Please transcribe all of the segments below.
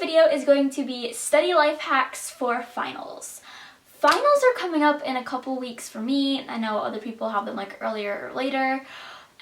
video is going to be study life hacks for finals. Finals are coming up in a couple weeks for me. I know other people have them like earlier or later.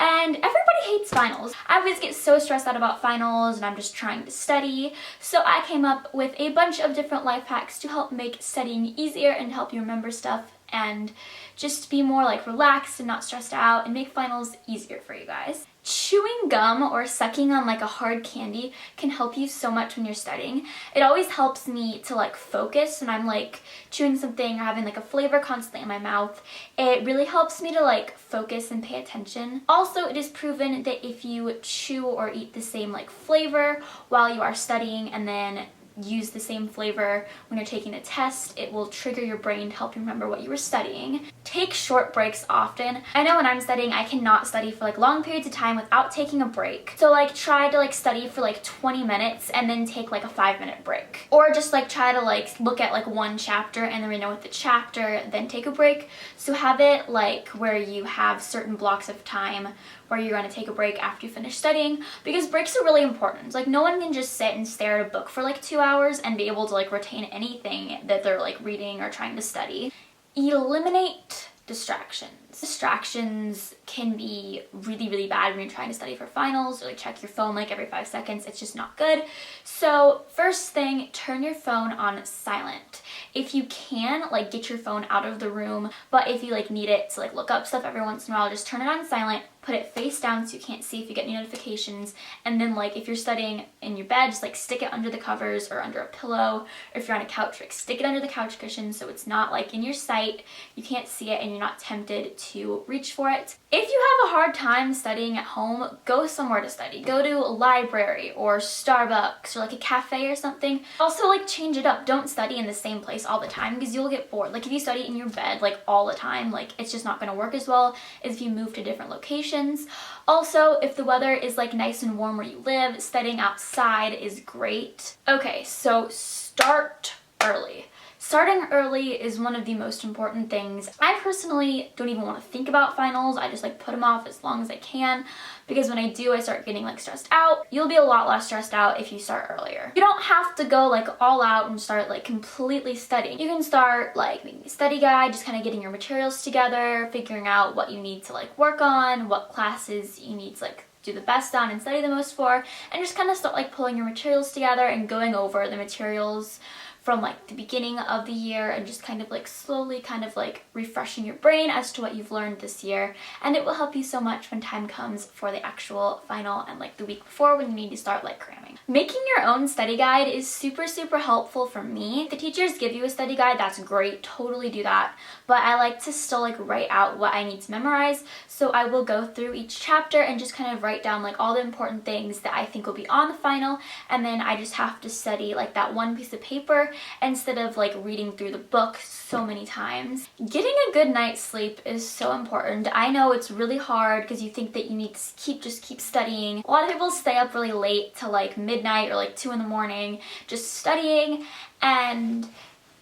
And everybody hates finals. I always get so stressed out about finals and I'm just trying to study. So I came up with a bunch of different life hacks to help make studying easier and help you remember stuff and just be more like relaxed and not stressed out and make finals easier for you guys. Chewing gum or sucking on like a hard candy can help you so much when you're studying. It always helps me to like focus when I'm like chewing something or having like a flavor constantly in my mouth. It really helps me to like focus and pay attention. Also, it is proven that if you chew or eat the same like flavor while you are studying and then use the same flavor when you're taking a test, it will trigger your brain to help you remember what you were studying. Take short breaks often. I know when I'm studying, I cannot study for like long periods of time without taking a break. So like try to like study for like 20 minutes and then take like a 5-minute break. Or just like try to like look at like one chapter and then read with the chapter, then take a break. So have it like where you have certain blocks of time where you're going to take a break after you finish studying, because breaks are really important. Like no one can just sit and stare at a book for like 2 hours and be able to like retain anything that they're like reading or trying to study. Eliminate distractions. Distractions can be really, really bad when you're trying to study for finals or like check your phone like every 5 seconds. It's just not good. So first thing, turn your phone on silent. If you can, like get your phone out of the room, but if you like need it to like look up stuff every once in a while, just turn it on silent, put it face down so you can't see if you get any notifications, and then like if you're studying in your bed, just like stick it under the covers or under a pillow, or if you're on a couch, like stick it under the couch cushion so it's not like in your sight, you can't see it and you're not tempted to reach for it. If you have a hard time studying at home, go somewhere to study. Go to a library or Starbucks or like a cafe or something. Also like change it up. Don't study in the same place all the time because you'll get bored. Like if you study in your bed like all the time, like it's just not going to work as well as if you move to different locations. Also, if the weather is like nice and warm where you live, studying outside is great. Okay, so start early. Starting early is one of the most important things. I personally don't even want to think about finals. I just like put them off as long as I can because when I do, I start getting like stressed out. You'll be a lot less stressed out if you start earlier. You don't have to go like all out and start like completely studying. You can start like making a study guide, just kind of getting your materials together, figuring out what you need to like work on, what classes you need to like do the best on and study the most for, and just kind of start like pulling your materials together and going over the materials from like the beginning of the year and just kind of like slowly kind of like refreshing your brain as to what you've learned this year, and it will help you so much when time comes for the actual final and like the week before when you need to start like cramming. Making your own study guide is super helpful for me. If the teachers give you a study guide, that's great, totally do that, but I like to still like write out what I need to memorize, so I will go through each chapter and just kind of write down like all the important things that I think will be on the final, and then I just have to study like that one piece of paper instead of like reading through the book so many times. Getting a good night's sleep is so important. I know it's really hard because you think that you need to just keep studying. A lot of people stay up really late till like midnight or like 2 in the morning just studying, and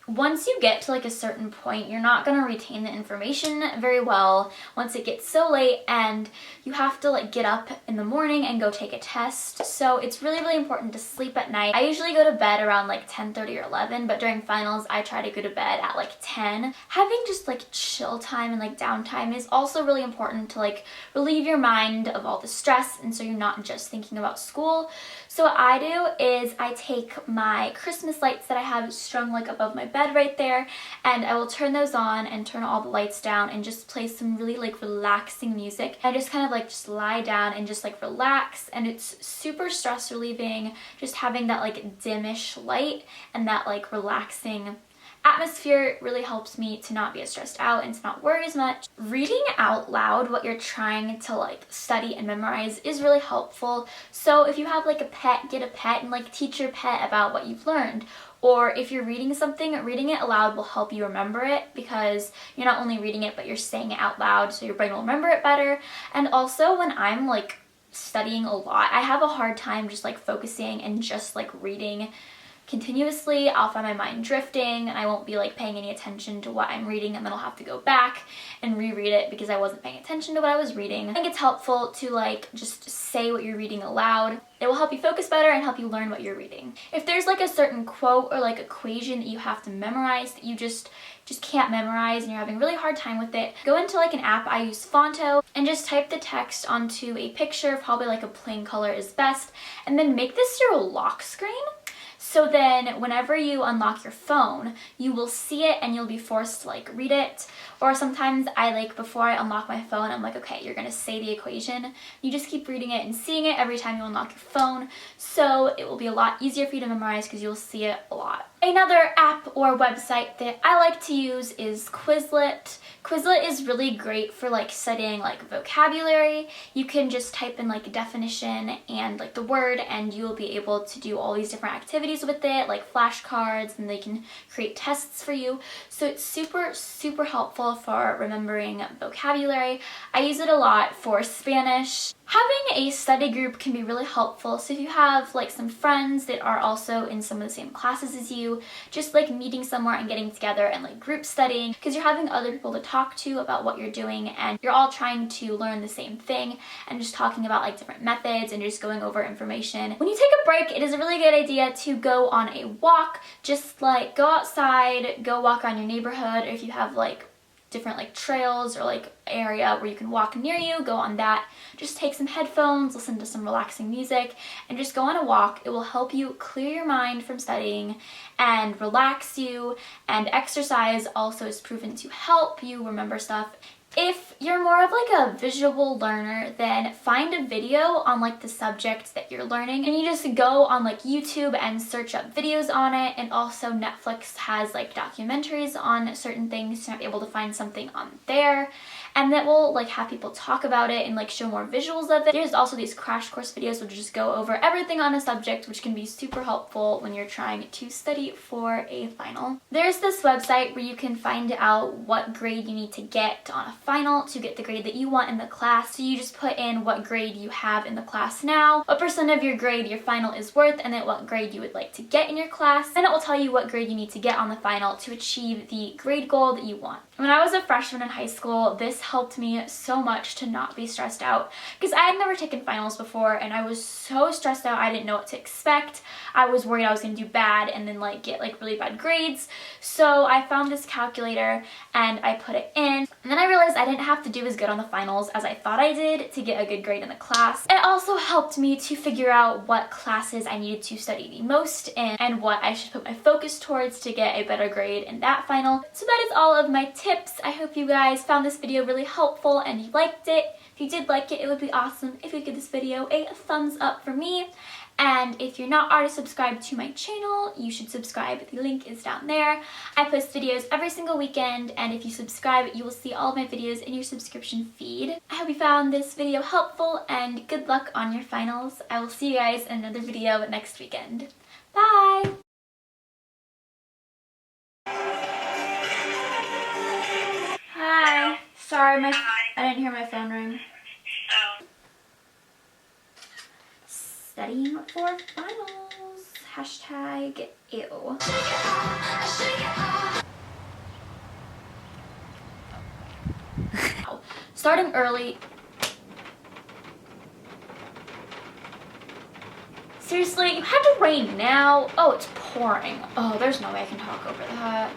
once you get to like a certain point, you're not going to retain the information very well once it gets so late and you have to like get up in the morning and go take a test. So it's really important to sleep at night. I usually go to bed around like 10:30 or 11, but during finals I try to go to bed at like 10. Having just like chill time and like downtime is also really important to like relieve your mind of all the stress, and so you're not just thinking about school. So what I do is I take my Christmas lights that I have strung like above my bed right there, and I will turn those on and turn all the lights down and just play some really like relaxing music. I just kind of like just lie down and just like relax, and it's super stress relieving just having that like dimmish light and that like relaxing atmosphere. Really helps me to not be as stressed out and to not worry as much. Reading out loud what you're trying to like study and memorize is really helpful. So if you have like a pet, get a pet and like teach your pet about what you've learned. Or if you're reading something, reading it aloud will help you remember it because you're not only reading it but you're saying it out loud, so your brain will remember it better. And also when I'm like studying a lot, I have a hard time just like focusing and just like reading continuously, I'll find my mind drifting and I won't be like paying any attention to what I'm reading, and then I'll have to go back and reread it because I wasn't paying attention to what I was reading. I think it's helpful to like just say what you're reading aloud. It will help you focus better and help you learn what you're reading. If there's like a certain quote or like equation that you have to memorize that you just can't memorize and you're having a really hard time with it, go into like an app. I use Fonto, and just type the text onto a picture, probably like a plain color is best, and then make this your lock screen. So then whenever you unlock your phone, you will see it and you'll be forced to like read it. Or sometimes I like, before I unlock my phone, I'm like, okay, you're gonna say the equation. You just keep reading it and seeing it every time you unlock your phone. So it will be a lot easier for you to memorize because you'll see it a lot. Another app or website that I like to use is Quizlet. Quizlet is really great for like studying like vocabulary. You can just type in like a definition and like the word, and you'll be able to do all these different activities with it, like flashcards, and they can create tests for you. So it's super helpful for remembering vocabulary. I use it a lot for Spanish. Having a study group can be really helpful. So if you have like some friends that are also in some of the same classes as you, just like meeting somewhere and getting together and like group studying, because you're having other people to talk to about what you're doing and you're all trying to learn the same thing, and just talking about like different methods and just going over information. When you take a break, it is a really good idea to go on a walk. Just like go outside, go walk around your neighborhood, or if you have like different like trails or like area where you can walk near you, go on that. Just take some headphones, listen to some relaxing music, and just go on a walk. It will help you clear your mind from studying and relax you, and exercise also is proven to help you remember stuff. If you're more of like a visual learner, then find a video on like the subject that you're learning, and you just go on like YouTube and search up videos on it. And also Netflix has like documentaries on certain things, so you'll be able to find something on there, and that will like have people talk about it and like show more visuals of it. There's also these crash course videos which just go over everything on a subject, which can be super helpful when you're trying to study for a final. There's this website where you can find out what grade you need to get on a final to get the grade that you want in the class. So you just put in what grade you have in the class now, what percent of your grade your final is worth, and then what grade you would like to get in your class. And it will tell you what grade you need to get on the final to achieve the grade goal that you want. When I was a freshman in high school, this helped me so much to not be stressed out, because I had never taken finals before and I was so stressed out. I didn't know what to expect. I was worried I was going to do bad and then like get like really bad grades. So I found this calculator and I put it in, and then I realized I didn't have to do as good on the finals as I thought I did to get a good grade in the class. It also helped me to figure out what classes I needed to study the most in and what I should put my focus towards to get a better grade in that final. So that is all of my tips. I hope you guys found this video really helpful and you liked it. If you did like it, it would be awesome if you give this video a thumbs up for me. And if you're not already subscribed to my channel, you should subscribe. The link is down there. I post videos every single weekend, and if you subscribe, you will see all of my videos in your subscription feed. I hope you found this video helpful, and good luck on your finals. I will see you guys in another video next weekend. Bye! Hi. Sorry, I didn't hear my phone ring. Studying for finals. Hashtag ew. Starting early. Seriously, you had to rain now? Oh, it's pouring. Oh, there's no way I can talk over that.